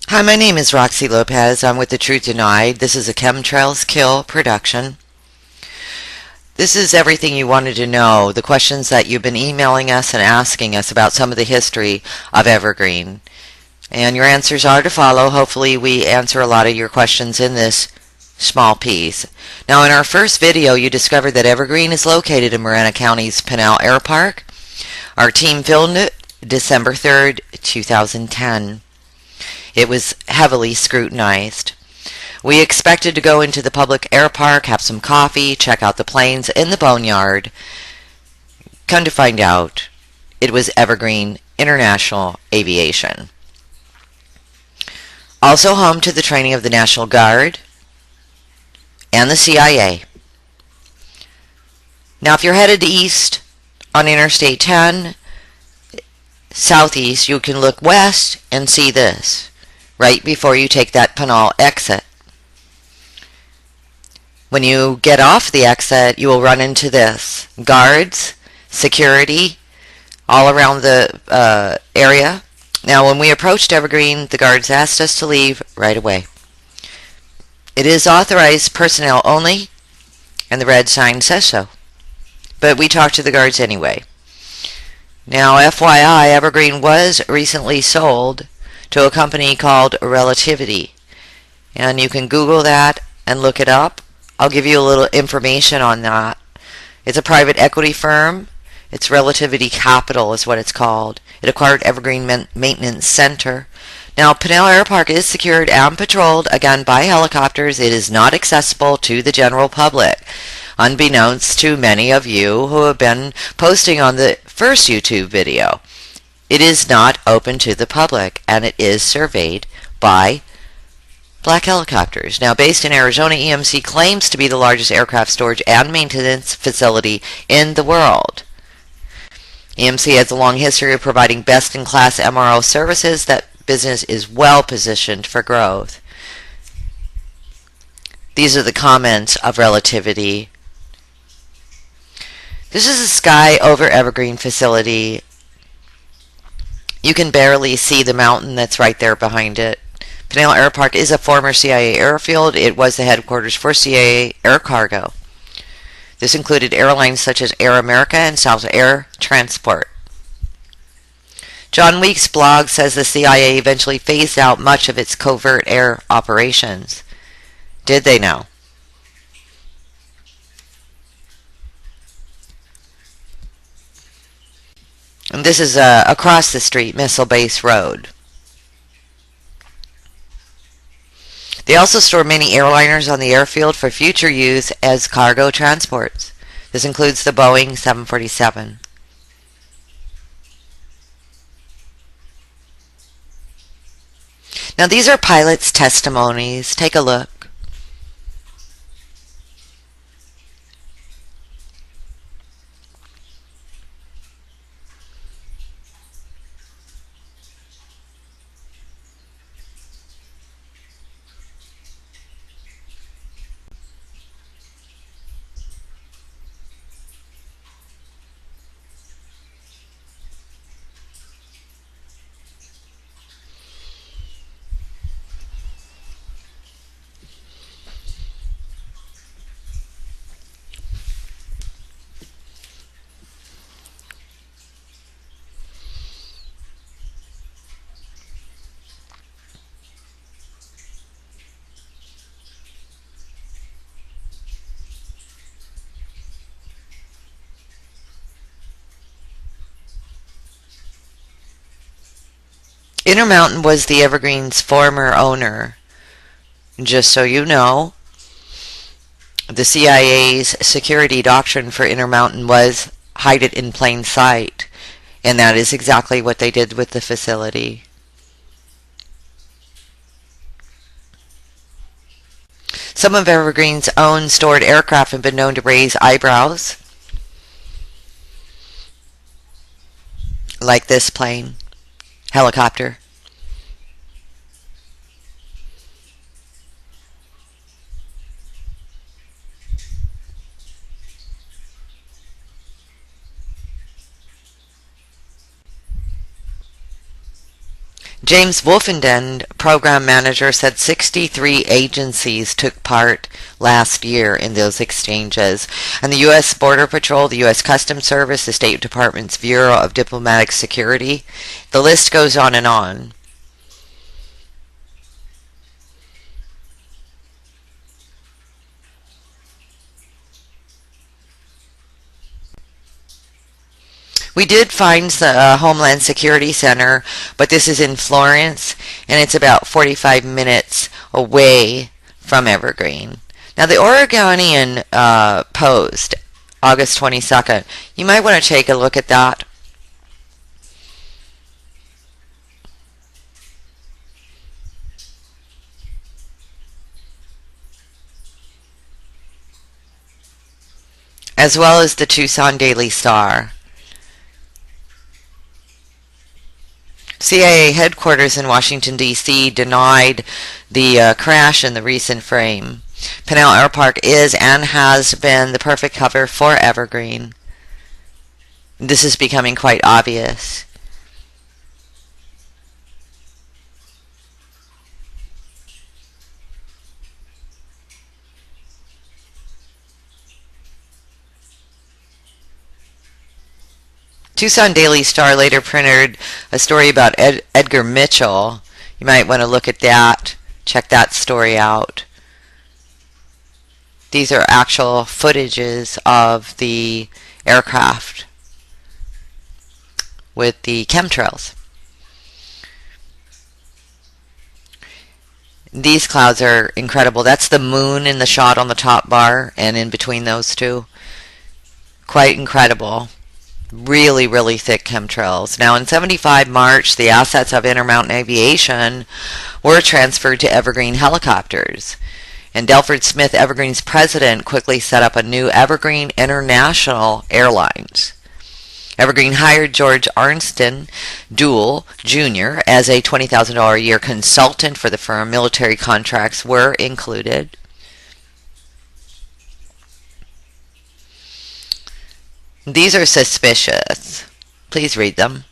Hi, my name is Roxy Lopez. I'm with The Truth Denied. This is a Chemtrails Kill production. This is everything you wanted to know, the questions that you've been emailing us and asking us about some of the history of Evergreen. And your answers are to follow. Hopefully we answer a lot of your questions in this small piece. Now, in our first video, you discovered that Evergreen is located in Marana County's Pinal Air Park. Our team filmed it December 3rd, 2010. It was heavily scrutinized. We expected to go into the public air park, have some coffee, check out the planes in the boneyard. Come to find out, it was Evergreen International Aviation. Also home to the training of the National Guard and the CIA. Now, if you're headed east on Interstate 10, southeast, you can look west and see this right before you take that Pinal exit. When you get off the exit, you will run into this. Guards, security, all around the area. Now, when we approached Evergreen, the guards asked us to leave right away. It is authorized personnel only, and the red sign says so. But we talked to the guards anyway. Now, FYI, Evergreen was recently sold to a company called Relativity. And you can Google that and look it up. I'll give you a little information on that. It's a private equity firm. It's Relativity Capital is what it's called. It acquired Evergreen Maintenance Center. Now, Pinal Air Park is secured and patrolled, again, by helicopters. It is not accessible to the general public, unbeknownst to many of you who have been posting on the first YouTube video. It is not open to the public, and it is surveyed by black helicopters. Now, based in Arizona, EMC claims to be the largest aircraft storage and maintenance facility in the world. EMC has a long history of providing best-in-class MRO services. That business is well positioned for growth. These are the comments of Relativity. This is the sky over Evergreen facility. You can barely see the mountain that's right there behind it. Pinal Air Park is a former CIA airfield. It was the headquarters for CIA air cargo. This included airlines such as Air America and South Air Transport. John Week's blog says the CIA eventually phased out much of its covert air operations. Did they now? And this is across the street, Missile Base Road. They also store many airliners on the airfield for future use as cargo transports. This includes the Boeing 747. Now, these are pilots' testimonies. Take a look. Intermountain was the Evergreen's former owner. Just so you know, the CIA's security doctrine for Intermountain was hide it in plain sight, and that is exactly what they did with the facility. Some of Evergreen's own stored aircraft have been known to raise eyebrows, like this plane. Helicopter. James Wolfenden, program manager, said 63 agencies took part last year in those exchanges. And the U.S. Border Patrol, the U.S. Customs Service, the State Department's Bureau of Diplomatic Security. The list goes on and on. We did find the Homeland Security Center, but this is in Florence, and it's about 45 minutes away from Evergreen. Now, the Oregonian Post, August 22nd, you might want to take a look at that. As well as the Tucson Daily Star. CIA headquarters in Washington, D.C. denied the crash in the recent frame. Pinal Air Park is and has been the perfect cover for Evergreen. This is becoming quite obvious. Tucson Daily Star later printed a story about Edgar Mitchell. You might want to look at that. Check that story out. These are actual footages of the aircraft with the chemtrails. These clouds are incredible. That's the moon in the shot on the top bar, and in between those two. Quite incredible. Really, really thick chemtrails. Now, in 75 March, the assets of Intermountain Aviation were transferred to Evergreen helicopters. And Delford Smith, Evergreen's president, quickly set up a new Evergreen International Airlines. Evergreen hired George Arnston Duell Jr. as a $20,000 a year consultant for the firm. Military contracts were included. These are suspicious. Please read them.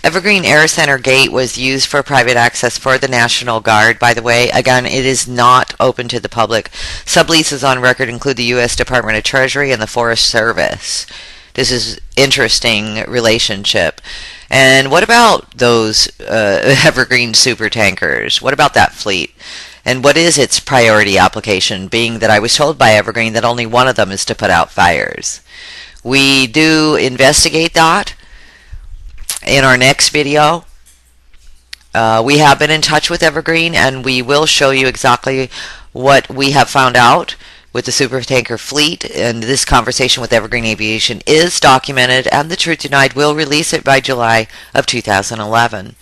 Evergreen Air Center Gate was used for private access for the National Guard, by the way. Again, it is not open to the public. Subleases on record include the U.S. Department of Treasury and the Forest Service. This is interesting relationship. And what about those Evergreen super tankers? What about that fleet? And what is its priority application, being that I was told by Evergreen that only one of them is to put out fires? We do investigate that in our next video. We have been in touch with Evergreen, and we will show you exactly what we have found out with the supertanker fleet. And this conversation with Evergreen Aviation is documented, and the Truth Denied will release it by July of 2011.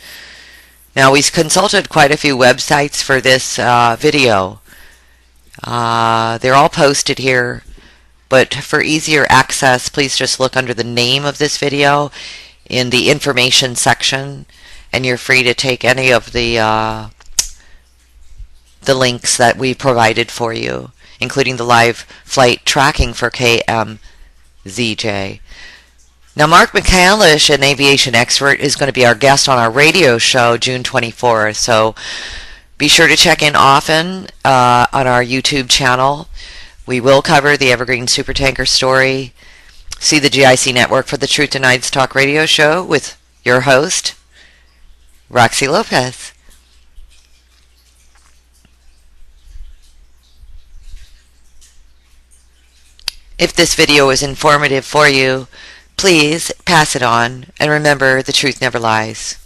Now, we consulted quite a few websites for this video. They're all posted here, but for easier access, please just look under the name of this video in the information section, and you're free to take any of the links that we provided for you, including the live flight tracking for KMZJ. Now, Mark McCandlish, an aviation expert, is going to be our guest on our radio show June 24th, so be sure to check in often on our YouTube channel. We will cover the Evergreen supertanker story. See the GIC Network for the Truth Denied Talk radio show with your host, Roxy Lopez. If this video was informative for you, please pass it on, and remember, the truth never lies.